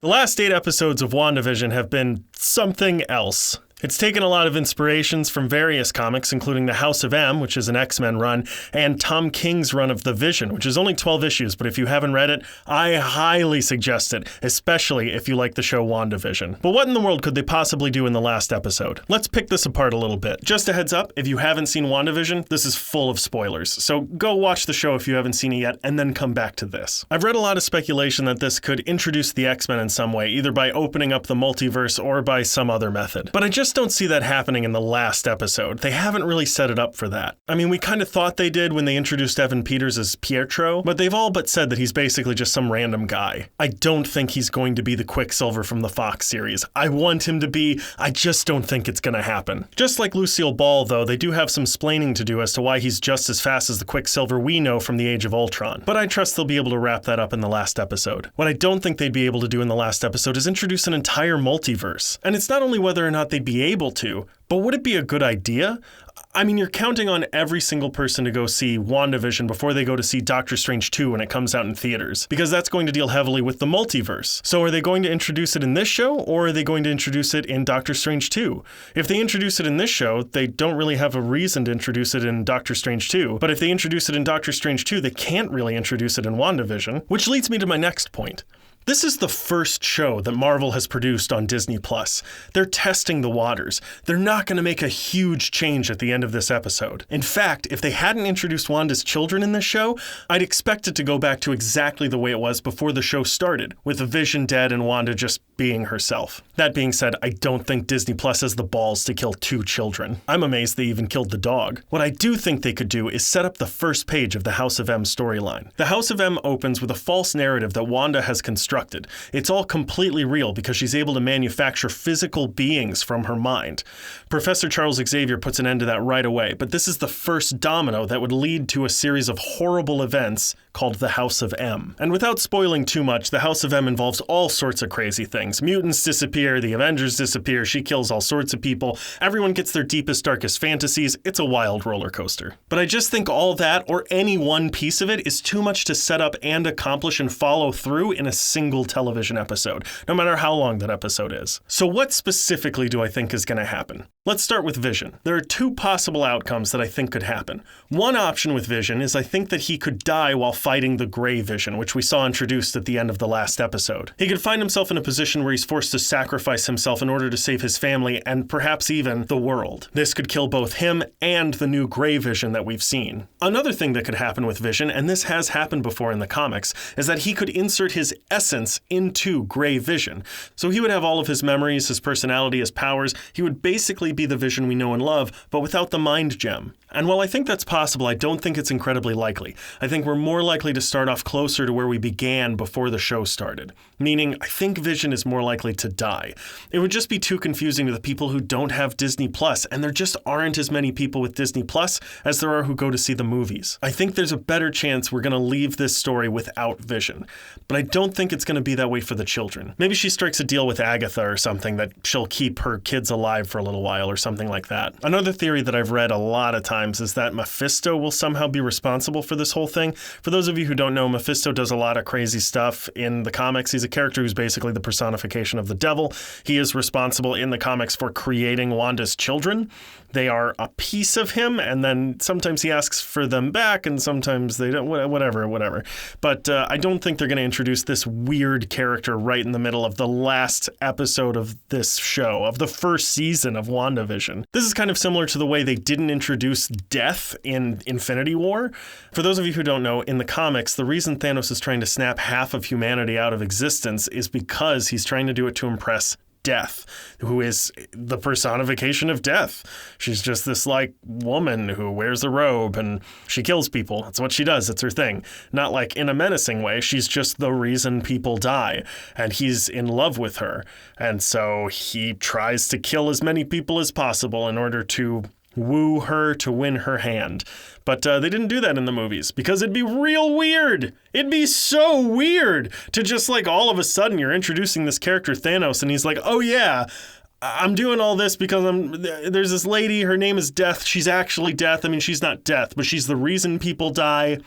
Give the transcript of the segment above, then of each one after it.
The last 8 episodes of WandaVision have been something else. It's taken a lot of inspirations from various comics, including the House of M, which is an XMen run, and Tom King's run of The Vision, which is only 12 issues, but if you haven't read it, I highly suggest it, especially if you like the show WandaVision. But what in the world could they possibly do in the last episode? Let's pick this apart a little bit. Just a heads up, if you haven't seen WandaVision, this is full of spoilers, so go watch the show if you haven't seen it yet, and then come back to this. I've read a lot of speculation that this could introduce the X-Men in some way, either by opening up the multiverse or by some other method. But I just don't see that happening in the last episode. They haven't really set it up for that. I mean, we kind of thought they did when they introduced Evan Peters as Pietro, but they've all but said that he's basically just some random guy. I don't think he's going to be the Quicksilver from the Fox series. I want him to be, I just don't think it's going to happen. Just like Lucille Ball, though, they do have some splaining to do as to why he's just as fast as the Quicksilver we know from the Age of Ultron. But I trust they'll be able to wrap that up in the last episode. What I don't think they'd be able to do in the last episode is introduce an entire multiverse. And it's not only whether or not they'd be able to, but would it be a good idea? I mean, you're counting on every single person to go see WandaVision before they go to see Doctor Strange 2 when it comes out in theaters, because that's going to deal heavily with the multiverse. So are they going to introduce it in this show, or are they going to introduce it in Doctor Strange 2? If they introduce it in this show, they don't really have a reason to introduce it in Doctor Strange 2. But if they introduce it in Doctor Strange 2, they can't really introduce it in WandaVision, which leads me to my next point. This is the first show that Marvel has produced on Disney+. They're testing the waters. They're not going to make a huge change at the end of this episode. In fact, if they hadn't introduced Wanda's children in this show, I'd expect it to go back to exactly the way it was before the show started, with Vision dead and Wanda just being herself. That being said, I don't think Disney+ has the balls to kill 2 children. I'm amazed they even killed the dog. What I do think they could do is set up the first page of the House of M storyline. The House of M opens with a false narrative that Wanda has constructed. It's all completely real because she's able to manufacture physical beings from her mind. Professor Charles Xavier puts an end to that right away, but this is the first domino that would lead to a series of horrible events called the House of M. And without spoiling too much, the House of M involves all sorts of crazy things. Mutants disappear, the Avengers disappear, she kills all sorts of people, everyone gets their deepest, darkest fantasies. It's a wild roller coaster. But I just think all that, or any one piece of it, is too much to set up and accomplish and follow through in a single television episode, no matter how long that episode is. So what specifically do I think is going to happen? Let's start with Vision. There are 2 possible outcomes that I think could happen. One option with Vision is I think that he could die while fighting the Gray Vision, which we saw introduced at the end of the last episode. He could find himself in a position where he's forced to sacrifice himself in order to save his family and perhaps even the world. This could kill both him and the new Gray Vision that we've seen. Another thing that could happen with Vision, and this has happened before in the comics, is that he could insert his essence into Gray Vision. So he would have all of his memories, his personality, his powers. He would basically be the Vision we know and love, but without the mind gem. And while I think that's possible, I don't think it's incredibly likely. I think we're more likely to start off closer to where we began before the show started. Meaning, I think Vision is more likely to die. It would just be too confusing to the people who don't have Disney+, and there just aren't as many people with Disney+ as there are who go to see the movies. I think there's a better chance we're going to leave this story without Vision. But I don't think it's going to be that way for the children. Maybe she strikes a deal with Agatha or something that she'll keep her kids alive for a little while or something like that. Another theory that I've read a lot of times is that Mephisto will somehow be responsible for this whole thing. For those of you who don't know, Mephisto does a lot of crazy stuff in the comics. He's a character who's basically the personification of the devil. He is responsible in the comics for creating Wanda's children. They are a piece of him, and then sometimes he asks for them back, and sometimes they don't, whatever. But I don't think they're going to introduce this weird character right in the middle of the last episode of this show, of the first season of WandaVision. This is kind of similar to the way they didn't introduce death in Infinity War. For those of you who don't know, in the comics, the reason Thanos is trying to snap half of humanity out of existence is because he's trying to do it to impress Death, who is the personification of death. She's just this like woman who wears a robe and she kills people. That's what she does. It's her thing. Not like in a menacing way. She's just the reason people die. And he's in love with her. And so he tries to kill as many people as possible in order to woo her to win her hand. But they didn't do that in the movies because it'd be real weird. It'd be so weird to just like all of a sudden you're introducing this character Thanos and he's like, oh yeah, I'm doing all this because there's this lady, her name is Death. She's actually Death. I mean, she's not Death, but she's the reason people die.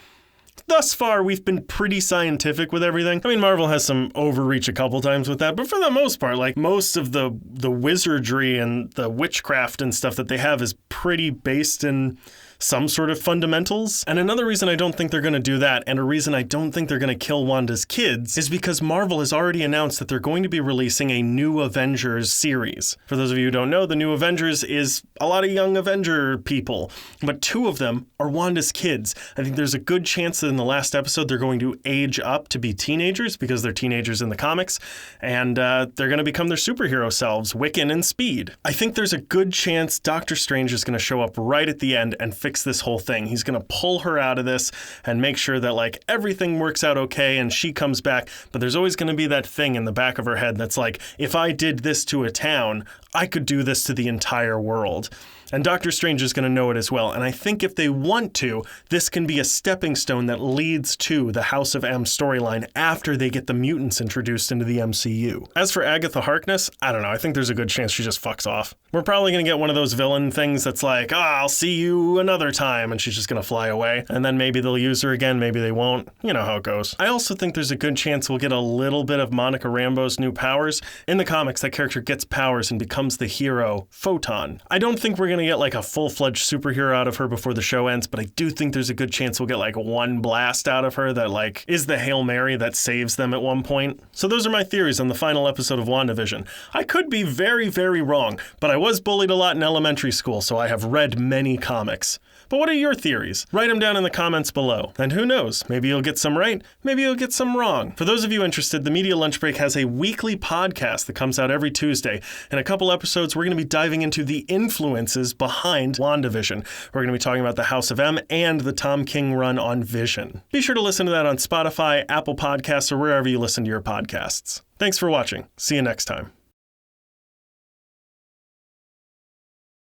thus far, we've been pretty scientific with everything. I mean, Marvel has some overreach a couple times with that, but for the most part, like most of the wizardry and the witchcraft and stuff that they have is pretty based in some sort of fundamentals. And another reason I don't think they're going to do that, and a reason I don't think they're going to kill Wanda's kids, is because Marvel has already announced that they're going to be releasing a new Avengers series. For those of you who don't know, the new Avengers is a lot of young Avenger people, but 2 of them are Wanda's kids. I think there's a good chance that in the last episode they're going to age up to be teenagers, because they're teenagers in the comics, and they're going to become their superhero selves, Wiccan and Speed. I think there's a good chance Doctor Strange is going to show up right at the end and fix this whole thing. He's going to pull her out of this and make sure that like everything works out okay and she comes back. But there's always going to be that thing in the back of her head that's like, if I did this to a town, I could do this to the entire world. And Doctor Strange is going to know it as well. And I think if they want to, this can be a stepping stone that leads to the House of M storyline after they get the mutants introduced into the MCU. As for Agatha Harkness, I don't know. I think there's a good chance she just fucks off. We're probably going to get one of those villain things that's like, I'll see you another time, and she's just going to fly away. And then maybe they'll use her again, maybe they won't. You know how it goes. I also think there's a good chance we'll get a little bit of Monica Rambeau's new powers. In the comics, that character gets powers and becomes the hero, Photon. I don't think we're going to get like a full-fledged superhero out of her before the show ends, but I do think there's a good chance we'll get like one blast out of her that like is the Hail Mary that saves them at one point. So those are my theories on the final episode of WandaVision. I could be very, very wrong, but I was bullied a lot in elementary school, so I have read many comics. But what are your theories? Write them down in the comments below. And who knows, maybe you'll get some right, maybe you'll get some wrong. For those of you interested, the Media Lunch Break has a weekly podcast that comes out every Tuesday. In a couple episodes, we're going to be diving into the influences behind WandaVision. We're going to be talking about the House of M and the Tom King run on Vision. Be sure to listen to that on Spotify, Apple Podcasts, or wherever you listen to your podcasts. Thanks for watching. See you next time.